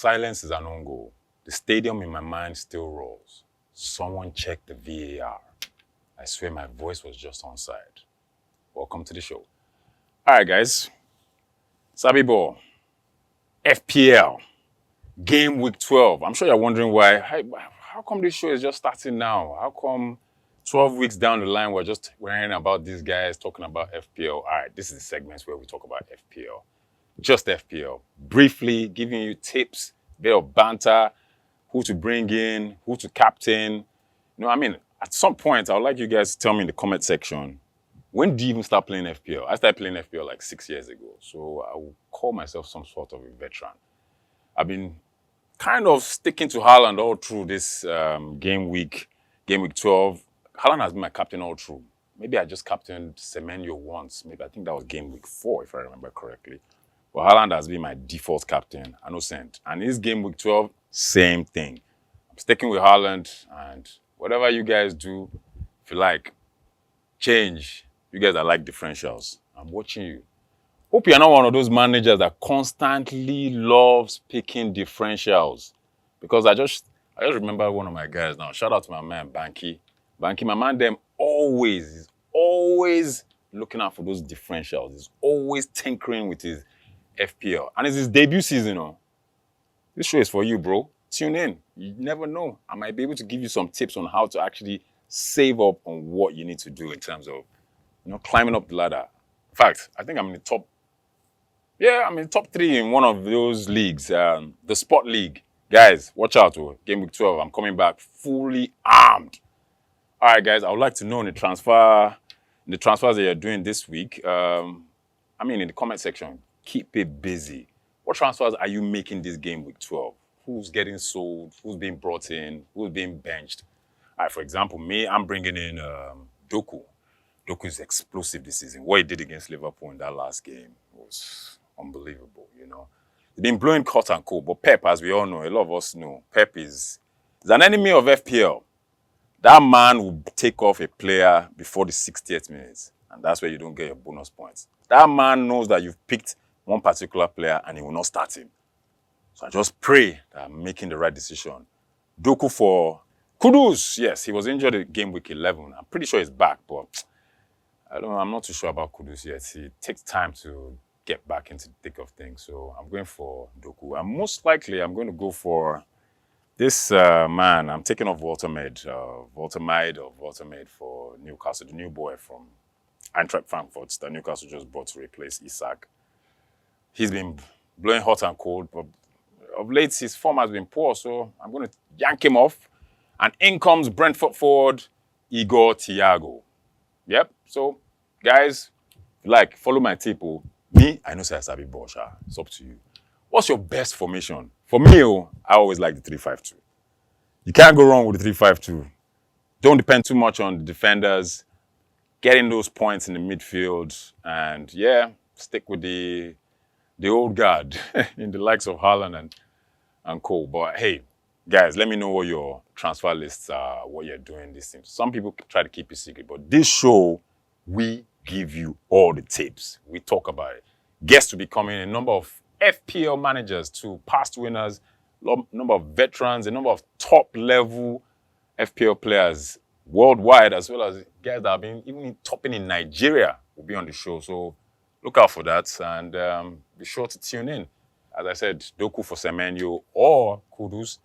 silence is an own goal. The stadium in my mind still rolls. Someone check the VAR. I swear my voice was just onside. Welcome to the show. All right, guys. Sabi Ball, FPL Gameweek 12. I'm sure you're wondering why. How come this show is just starting now? How come 12 weeks down the line we're hearing about these guys talking about FPL? All right, this is the segments where we talk about FPL. Just FPL. Briefly giving you tips, bit of banter, who to bring in, who to captain. At some point, I would like you guys to tell me in the comment section, when do you even start playing FPL? I started playing FPL like 6 years ago, so I will call myself some sort of a veteran. I've been kind of sticking to Haaland all through this game week 12. Haaland has been my captain all through. Maybe I just captained Semenyo once. Maybe I think that was game week 4, if I remember correctly. But Haaland has been my default captain, innocent. And this game week 12, same thing. I'm sticking with Haaland, and whatever you guys do, if you like, change. You guys that like differentials, I'm watching you. Hope you're not one of those managers that constantly loves picking differentials. Because I just remember one of my guys now. Shout out to my man, Banky. Banky, my man, is always looking out for those differentials. He's always tinkering with his FPL. And it's his debut season, This show is for you, bro. Tune in. You never know. I might be able to give you some tips on how to actually save up on what you need to do in terms of, climbing up the ladder. In fact, I think I'm in the top 3 in one of those leagues, the Sport League. Guys, watch out, Game Week 12. I'm coming back fully armed. All right, guys, I would like to know in the transfers that you're doing this week, in the comment section, keep it busy. What transfers are you making this Game Week 12? Who's getting sold? Who's being brought in? Who's being benched? All right, for example, me, I'm bringing in Doku. Doku is explosive this season. What he did against Liverpool in that last game was unbelievable, He's been blowing hot and cold, but Pep, as we all know, a lot of us know, Pep is an enemy of FPL. That man will take off a player before the 60th minute, and that's where you don't get your bonus points. That man knows that you've picked one particular player and he will not start him. So I just pray that I'm making the right decision. Doku for Kudus. Yes, he was injured in game week 11. I'm pretty sure he's back, but I'm not too sure about Kudus yet. It takes time to get back into the thick of things. So I'm going for Doku. And most likely, I'm going to go for this man. I'm taking off Woltemade for Newcastle, the new boy from Eintracht Frankfurt that Newcastle just bought to replace Isak. He's been blowing hot and cold, but of late, his form has been poor, so I'm going to yank him off. And in comes Brentford forward, Igor, Thiago. Yep, so guys, follow my tip. Me, I know Sabi Ball. It's up to you. What's your best formation? For me, I always like the 3-5-2. You can't go wrong with the 3-5-2. Don't depend too much on the defenders. Getting those points in the midfield. And stick with the old guard in the likes of Haaland and co. But hey, guys, let me know what your transfer lists are, what you're doing this thing. Some people try to keep it secret, but this show, we give you all the tips. We talk about it. Guests to be coming, a number of FPL managers to past winners, number of veterans, a number of top-level FPL players worldwide, as well as guys that have been even topping in Nigeria will be on the show. So look out for that and be sure to tune in. As I said, Doku for Semenyo or Kudus.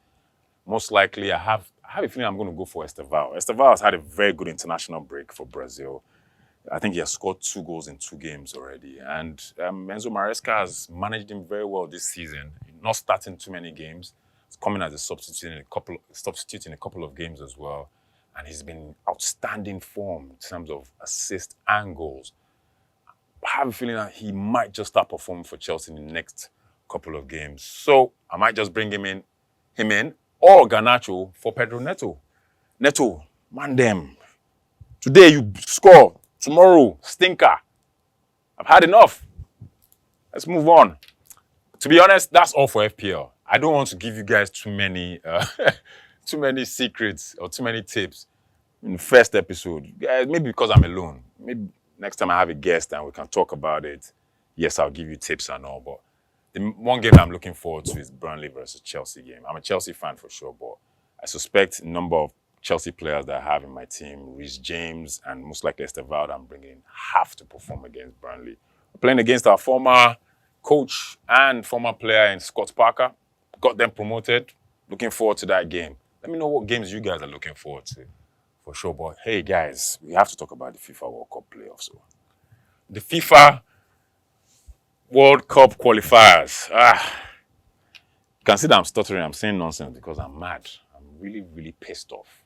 Most likely, I have a feeling I'm going to go for Estevao. Estevao has had a very good international break for Brazil. I think he has scored 2 goals in 2 games already. And Enzo Maresca has managed him very well this season, not starting too many games. He's coming as a substitute in a couple of games as well. And he's been in outstanding form in terms of assists and goals. I have a feeling that he might just start performing for Chelsea in the next couple of games. So I might just bring him in, or Garnacho for Pedro Neto. Neto, man them. Today you score, tomorrow stinker. I've had enough. Let's move on. To be honest, that's all for FPL. I don't want to give you guys too many secrets or too many tips in the first episode. Maybe because I'm alone. Maybe next time I have a guest and we can talk about it. Yes, I'll give you tips and all, but The one game I'm looking forward to is Burnley versus Chelsea game. I'm a Chelsea fan for sure, but I suspect a number of Chelsea players that I have in my team, Reece James and most likely Estevao that I'm bringing in, have to perform against Burnley. We're playing against our former coach and former player in Scott Parker. Got them promoted. Looking forward to that game. Let me know what games you guys are looking forward to. For sure, but hey guys, we have to talk about the FIFA World Cup playoffs. So, the FIFA World Cup qualifiers. You can see that I'm stuttering. I'm saying nonsense because I'm mad. I'm really, really pissed off.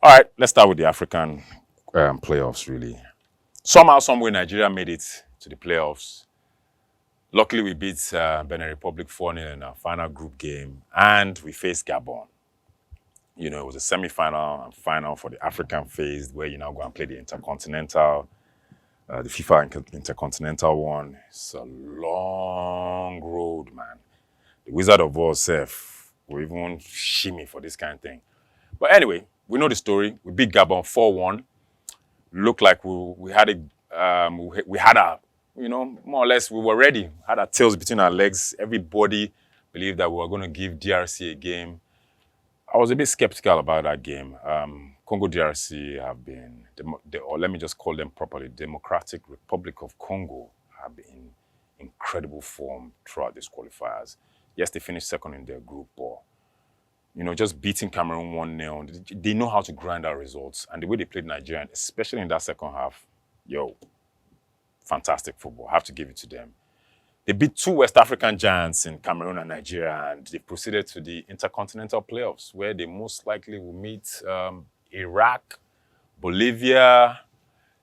All right, let's start with the African playoffs, really. Somehow, someway, Nigeria made it to the playoffs. Luckily, we beat Benin Republic 4-0 in our final group game, and we faced Gabon. You know, it was a semi-final and final for the African phase where you now go and play the intercontinental, the FIFA intercontinental one. It's a long road, man. The Wizard of Oz will even shimmy for this kind of thing. But anyway, we know the story. We beat Gabon 4-1. Looked like we had a, you know, more or less we were ready. Had our tails between our legs. Everybody believed that we were going to give DRC a game. I was a bit skeptical about that game. Congo DRC have been, or let me just call them properly, Democratic Republic of Congo have been in incredible form throughout these qualifiers. Yes, they finished second in their group, but, you know, just beating Cameroon 1-0, they know how to grind out results. And the way they played Nigeria, especially in that second half, fantastic football. I have to give it to them. They beat two West African giants in Cameroon and Nigeria, and they proceeded to the intercontinental playoffs, where they most likely will meet Iraq, Bolivia,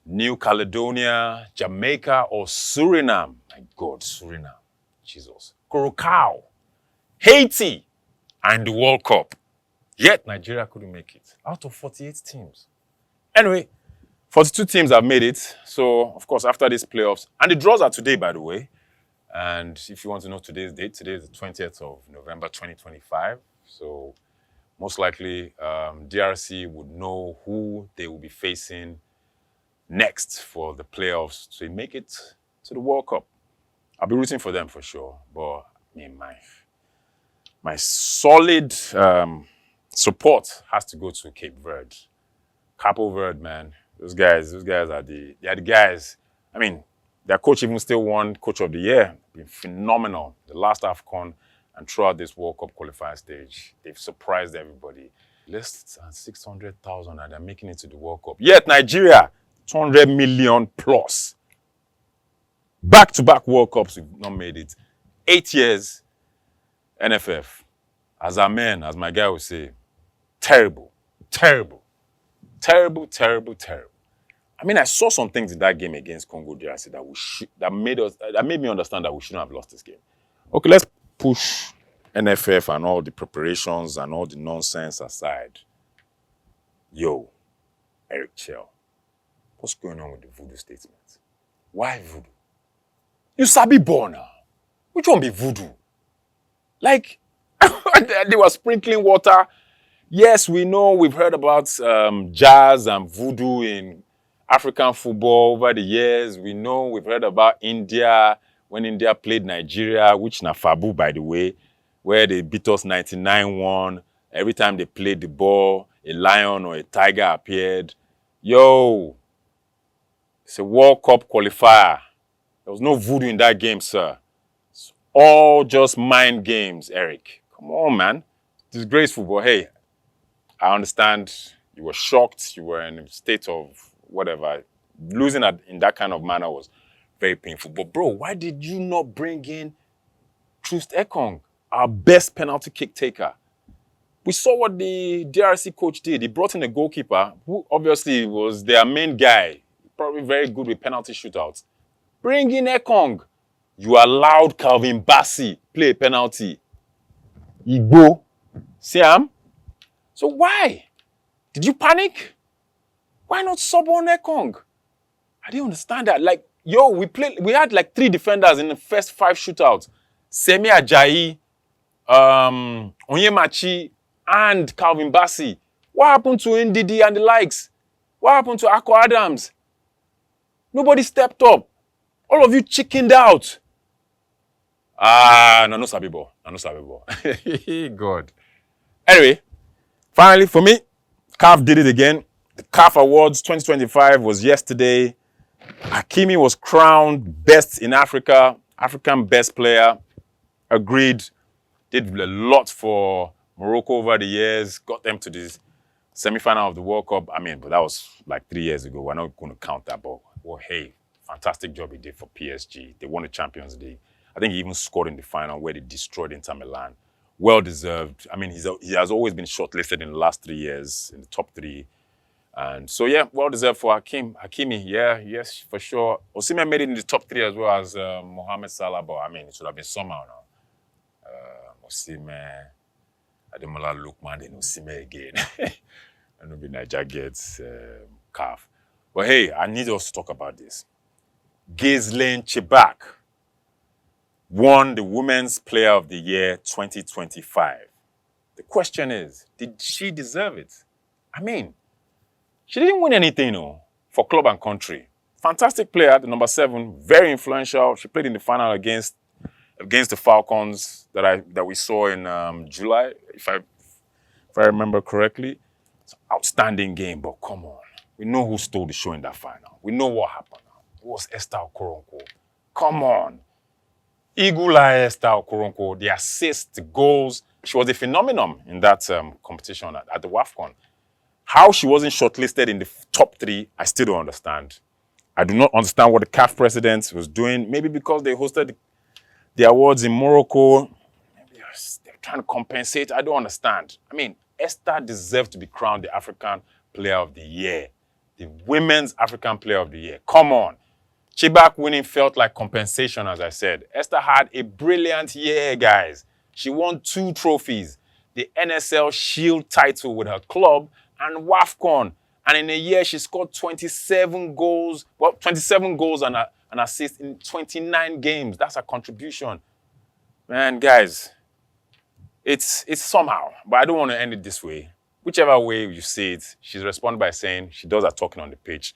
New Caledonia, Jamaica, or Suriname. My God, Suriname. Jesus. Curacao, Haiti, and the World Cup. Yet Nigeria couldn't make it out of 48 teams. Anyway, 42 teams have made it. So, of course, after these playoffs, and the draws are today, by the way. And if you want to know today's date, today is the 20th of November, 2025. So most likely DRC would know who they will be facing next for the playoffs to make it to the World Cup. I'll be rooting for them for sure. But I mean, my solid support has to go to Cape Verde. Capo Verde, man. Those guys are the guys. I mean, their coach even still won Coach of the Year. Been phenomenal. The last AFCON and throughout this World Cup qualifying stage, they've surprised everybody. Less than 600,000 and they're making it to the World Cup. Yet Nigeria, 200 million plus. Back-to-back World Cups, we've not made it. 8 years, NFF. As a man, as my guy would say, terrible, terrible, terrible, terrible, terrible. I mean, I saw some things in that game against Congo DRC that made me understand that we shouldn't have lost this game. Okay, let's push NFF and all the preparations and all the nonsense aside. Yo, Eric Chell, what's going on with the voodoo statement? Why voodoo? You Sabi Ball now. Which one be voodoo? Like, they were sprinkling water. Yes, we know we've heard about jazz and voodoo in African football over the years. We know we've heard about India, when India played Nigeria, which na Fabu, by the way, where they beat us 99-1. Every time they played the ball, a lion or a tiger appeared. Yo, it's a World Cup qualifier. There was no voodoo in that game, sir. It's all just mind games, Eric. Come on, man. Disgraceful, but hey, I understand you were shocked. You were in a state of whatever. Losing in that kind of manner was very painful. But bro, why did you not bring in Troost Ekong, our best penalty kick taker? We saw what the DRC coach did. He brought in a goalkeeper who obviously was their main guy, probably very good with penalty shootouts. Bring in Ekong. You allowed Calvin Bassey play a penalty. Igor. Siam. So why? Did you panic? Why not sub on Ekong? I didn't understand that. Like, yo, we had like 3 defenders in the first 5 shootouts. Semi Ajayi, Onyemachi, and Calvin Bassey. What happened to Ndidi and the likes? What happened to Akko Adams? Nobody stepped up. All of you chickened out. No Sabi Ball. No Sabi Ball. God. Anyway, finally for me, CAF did it again. The CAF Awards 2025 was yesterday. Hakimi was crowned best in Africa, African best player. Agreed. Did a lot for Morocco over the years. Got them to the semi-final of the World Cup. I mean, but that was like 3 years ago. We're not going to count that. But, well, hey, fantastic job he did for PSG. They won the Champions League. I think he even scored in the final where they destroyed Inter Milan. Well deserved. I mean, he has always been shortlisted in the last 3 years in the top 3. And so, yeah, well deserved for Hakimi. Yeah, yes, for sure. Osimhen made it in the top 3 as well as Mohamed Salah. But, I mean, it should have been somehow now. Osimhen, Ademola Lookman, then Osimhen again. I know the Niger gets CAF. But hey, I need us to talk about this. Ghislaine Chebak won the Women's Player of the Year 2025. The question is, did she deserve it? I mean, she didn't win anything, for club and country. Fantastic player, the number 7, very influential. She played in the final against the Falcons that we saw in July, if I remember correctly. It's an outstanding game, but come on. We know who stole the show in that final. We know what happened. It was Esther Okoronkwo. Come on. Igor Esther Okoronkwo, the assists, the goals. She was a phenomenon in that competition at the WAFCON. How she wasn't shortlisted in the top 3, I still don't understand. I do not understand what the CAF president was doing. Maybe because they hosted the awards in Morocco. Maybe they're trying to compensate. I don't understand. I mean, Esther deserved to be crowned the African Player of the Year. The Women's African Player of the Year. Come on. Chebak winning felt like compensation, as I said. Esther had a brilliant year, guys. She won 2 trophies. The NSL Shield title with her club and WAFCON. And in a year, she scored 27 goals. Well, 27 goals and an assist in 29 games. That's her contribution. Man, guys, it's somehow. But I don't want to end it this way. Whichever way you say it, she's responded by saying she does her talking on the pitch.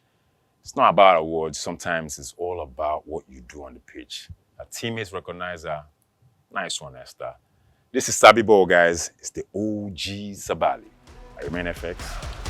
It's not about awards. Sometimes it's all about what you do on the pitch. Her teammates recognize her. Nice one, Esther. This is Sabi Ball, guys. It's the OG Sabali. I remain FX.